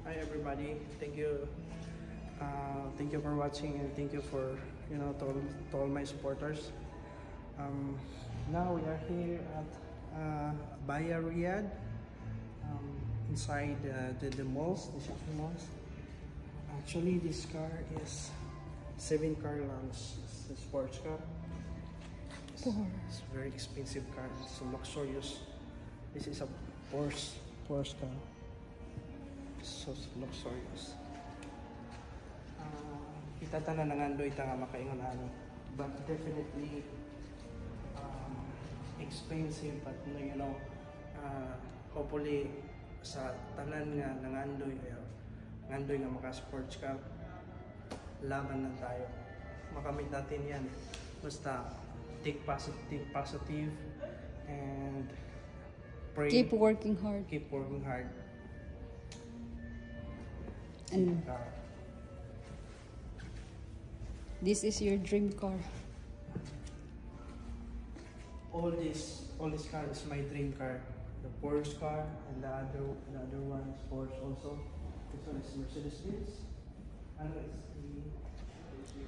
Hi everybody. Thank you for watching, and thank you for to all my supporters. Now we are here at Baya Riyadh, inside the malls, the shopping malls. Actually, this car is 7-car lounge. It's a sports car. It's a very expensive car. It's a luxurious. This is a Porsche car. So luxurious. Kita tanan ng andoy ta nga makaingon ani, but definitely expensive, but hopefully sa tanan nga nangandoy nga maka sports car, laban lang tayo, makamit natin yan. Basta take positive and pray, keep working hard. And this is your dream car. All this car is my dream car. The Porsche car, and the other one is Porsche also. This one is Mercedes-Benz. And it's the